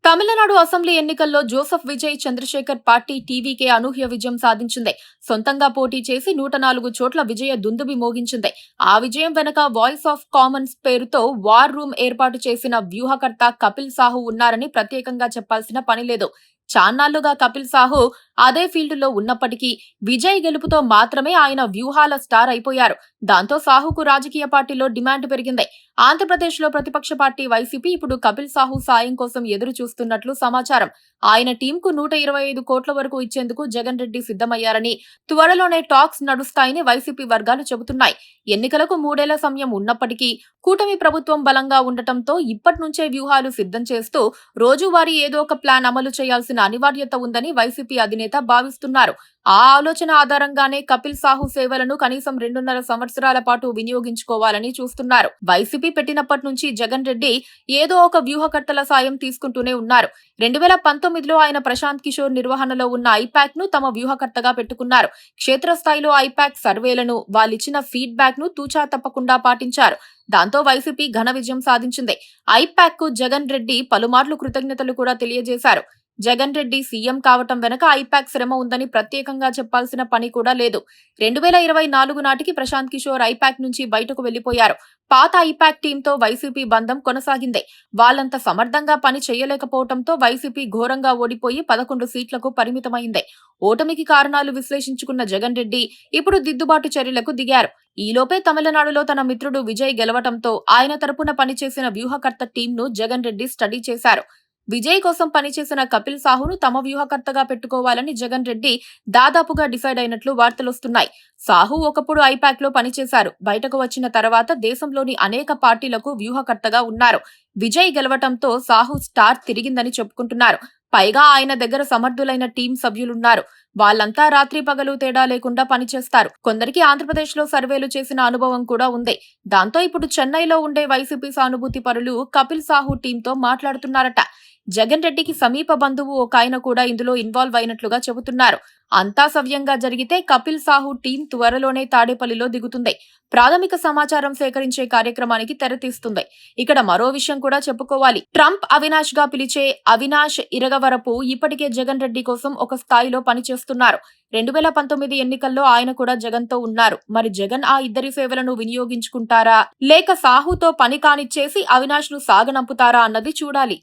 Tamil Nadu assembly ఎన్నికల్లో Joseph Vijay Chandrashekhar party TVK అనూహ్య విజయం సాధించింది. సొంతంగా పోటీ చేసి 104 చోట్ల విజయ దుందుబి మోగించింది. ఆ విజయం వెనక వాయిస్ ఆఫ్ కామన్స్ పేరుతో వార్ రూమ్ ఏర్పాటు చేసిన వ్యూహకర్త కపిల్ సాహు ఉన్నారని ప్రత్యేకంగా చెప్పాల్సిన పనిలేదు. చాన్నాళ్లుగా కపిల్ సాహు అదే ఫీల్డ్లో ఉన్నప్పటికీ విజయ్ గెలుపుతో మాత్రమే ఆయన వ్యూహాల స్టార్ అయిపోయారు. దాంతో సాహుకు రాజకీయ పార్టీలో డిమాండ్ పెరిగింది. ఆంధ్రప్రదేశ్లో ప్రతిపక్ష పార్టీ వైసీపీ ఇప్పుడు కపిల్ సాహు సాయం కోసం ఎదురు చూస్తున్నట్లు సమాచారం. ఆయన టీంకు 125 కోట్ల వరకు ఇచ్చేందుకు జగన్ రెడ్డి సిద్ధమయ్యారని, త్వరలోనే టాక్స్ నడుస్తాయని వైసీపీ వర్గాలు చెబుతున్నాయి. ఎన్నికలకు 3 ఏళ్ల సమయం ఉన్నప్పటికీ కూటమి ప్రభుత్వం బలంగా ఉండటంతో ఇప్పటి నుంచే వ్యూహాలు సిద్ధం చేస్తూ రోజువారీ ఏదో ఒక ప్లాన్ అమలు చేయాల్సిన అనివార్యత ఉందని వైసీపీ అధినేత భావిస్తున్నారు. ఆ ఆలోచన ఆధారంగానే కపిల్ సాహు సేవలను కనీసం 2.5 సంవత్సరాల పాటు వినియోగించుకోవాలని చూస్తున్నారు. వైసీపీ పెట్టినప్పటి నుంచి జగన్ రెడ్డి ఏదో ఒక వ్యూహకర్తల సాయం తీసుకుంటూనే ఉన్నారు. 2019లో ఆయన ప్రశాంత్ కిషోర్ నిర్వహణలో ఉన్న ఐపాక్ ను తమ వ్యూహకర్తగా పెట్టుకున్నారు. క్షేత్రస్థాయిలో ఐపాక్ సర్వేలను, వాళ్ళిచ్చిన ఫీడ్బ్యాక్ ను తూచా తప్పకుండా పాటించారు. దాంతో వైసీపీ ఘన విజయం సాధించింది. ఐపాక్ కు జగన్ రెడ్డి పలుమార్లు కృతజ్ఞతలు కూడా తెలియజేశారు. జగన్ రెడ్డి సీఎం కావటం వెనక ఐపాక్ శ్రమ ఉందని ప్రత్యేకంగా చెప్పాల్సిన పని కూడా లేదు. 2024 నాటికి ప్రశాంత్ కిషోర్ ఐపాక్ నుంచి బయటకు వెళ్లిపోయారు. పాత ఐపాక్ టీంతో వైసీపీ బంధం కొనసాగింది. వాళ్లంత సమర్థంగా పని చేయలేకపోవడంతో వైసీపీ ఘోరంగా ఓడిపోయి 11 సీట్లకు పరిమితమైంది. ఓటమికి కారణాలు విశ్లేషించుకున్న జగన్ రెడ్డి ఇప్పుడు దిద్దుబాటు చర్యలకు దిగారు. ఈలోపే తమిళనాడులో తన మిత్రుడు విజయ్ గెలవటంతో ఆయన తరపున పనిచేసిన వ్యూహకర్త టీంను జగన్ రెడ్డి స్టడీ చేశారు. విజయ్ కోసం పనిచేసిన కపిల్ సాహును తమ వ్యూహకర్తగా పెట్టుకోవాలని జగన్ రెడ్డి దాదాపుగా డిసైడ్ అయినట్లు వార్తలొస్తున్నాయి. సాహు ఒకప్పుడు ఐపాక్ లో పనిచేశారు. బయటకు వచ్చిన తర్వాత దేశంలోని అనేక పార్టీలకు వ్యూహకర్తగా ఉన్నారు. విజయ్ గెలవటంతో సాహు స్టార్ తిరిగిందని చెప్పుకుంటున్నారు. పైగా ఆయన దగ్గర సమర్థులైన టీం సభ్యులున్నారు. వాళ్ళంతా రాత్రి పగలు తేడా లేకుండా పనిచేస్తారు. కొందరికి ఆంధ్రప్రదేశ్లో సర్వేలు చేసిన అనుభవం కూడా ఉంది. దాంతో ఇప్పుడు చెన్నైలో ఉండే వైసీపీ సానుభూతి పరులు కపిల్ సాహు టీంతో మాట్లాడుతున్నారట. జగన్ రెడ్డికి సమీప బంధువు ఒక ఆయన కూడా ఇందులో ఇన్వాల్వ్ అయినట్లుగా చెబుతున్నారు. అంతా సవ్యంగా జరిగితే కపిల్ సాహు టీం త్వరలోనే తాడేపల్లిలో దిగుతుంది. ప్రాథమిక సమాచారం సేకరించే కార్యక్రమానికి తెరతీస్తుంది. ఇక్కడ మరో విషయం కూడా చెప్పుకోవాలి. ట్రంప్ అవినాష్ గా పిలిచే అవినాష్ ఇరగవరపు ఇప్పటికే జగన్ రెడ్డి కోసం ఒక స్థాయిలో పనిచేస్తున్నారు. 2019 ఎన్నికల్లో ఆయన కూడా జగన్ తో ఉన్నారు. మరి జగన్ ఆ ఇద్దరి సేవలను వినియోగించుకుంటారా, లేక సాహుతో పని కానిచ్చేసి అవినాష్ ను సాగనంపుతారా అన్నది చూడాలి.